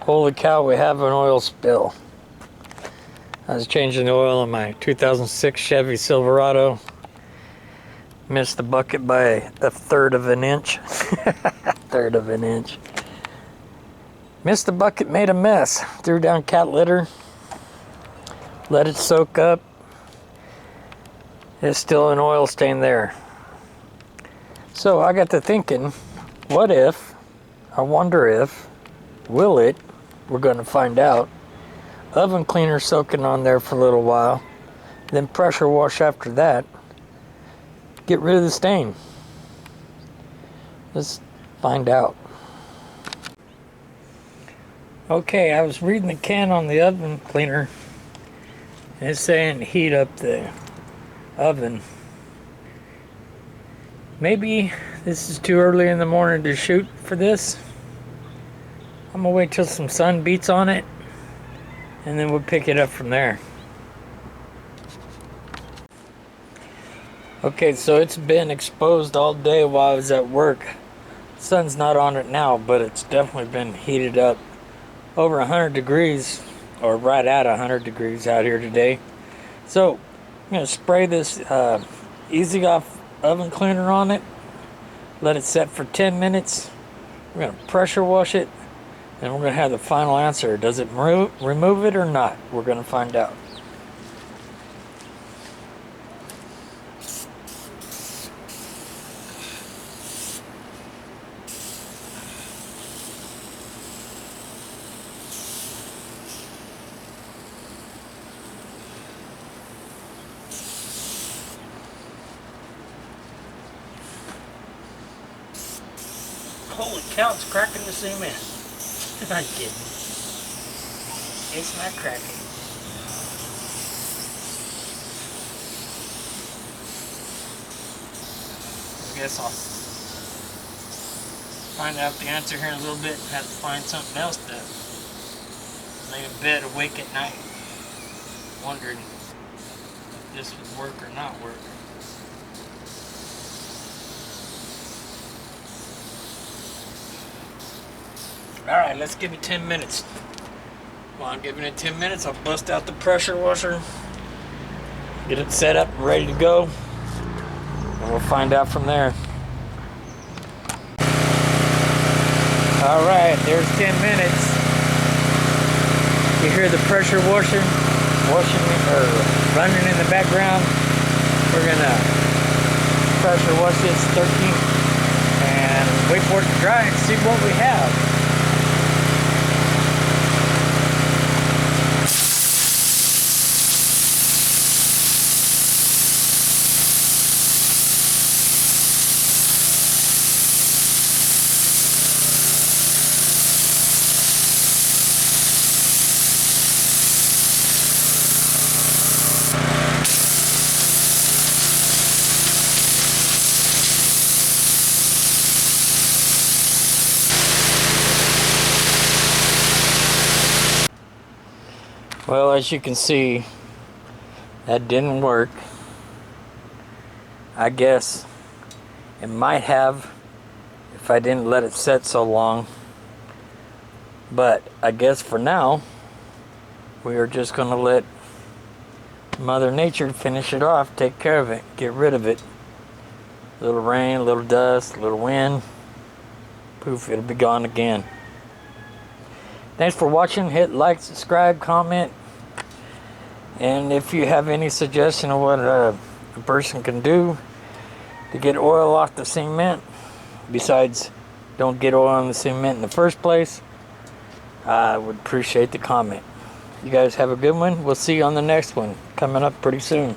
Holy cow, we have an oil spill. I was changing the oil in my 2006 Chevy Silverado. Missed the bucket by a third of an inch. Third of an inch. Missed the bucket, made a mess. Threw down cat litter. Let it soak up. There's still an oil stain there. So I got to thinking, what if, I wonder if, will it, we're going to find out, oven cleaner soaking on there for a little while, then pressure wash after that, get rid of the stain. Let's find out. Okay, I was reading the can on the oven cleaner, and it's saying heat up the oven. Maybe this is too early in the morning to shoot for this. I'm gonna wait till some sun beats on it, and then we'll pick it up from there. Okay, so it's been exposed all day while I was at work. The sun's not on it now, but it's definitely been heated up over 100 degrees, or right at 100 degrees out here today. So I'm gonna spray this Easy Off oven cleaner on it, let it set for 10 minutes. We're gonna pressure wash it, and we're gonna have the final answer. Does it remove it or not? We're gonna find out. Holy cow, it's cracking the cement. I'm kidding. It's not cracking. I guess I'll find out the answer here in a little bit and have to find something else to lay in bed awake at night, wondering if this would work or not work. Alright, let's give it 10 minutes. While I'm giving it 10 minutes, I'll bust out the pressure washer, get it set up and ready to go, and we'll find out from there. Alright, there's 10 minutes. You hear the pressure washing or running in the background. We're gonna pressure wash this 13 and wait for it to dry and see what we have. Well, as you can see, that didn't work. I guess it might have if I didn't let it set so long. But I guess for now, we are just going to let Mother Nature finish it off, take care of it, get rid of it. A little rain, a little dust, a little wind. Poof, it'll be gone again. Thanks for watching. Hit like, subscribe, comment. And if you have any suggestion of what a person can do to get oil off the cement, besides don't get oil on the cement in the first place, I would appreciate the comment. You guys have a good one. We'll see you on the next one, coming up pretty soon.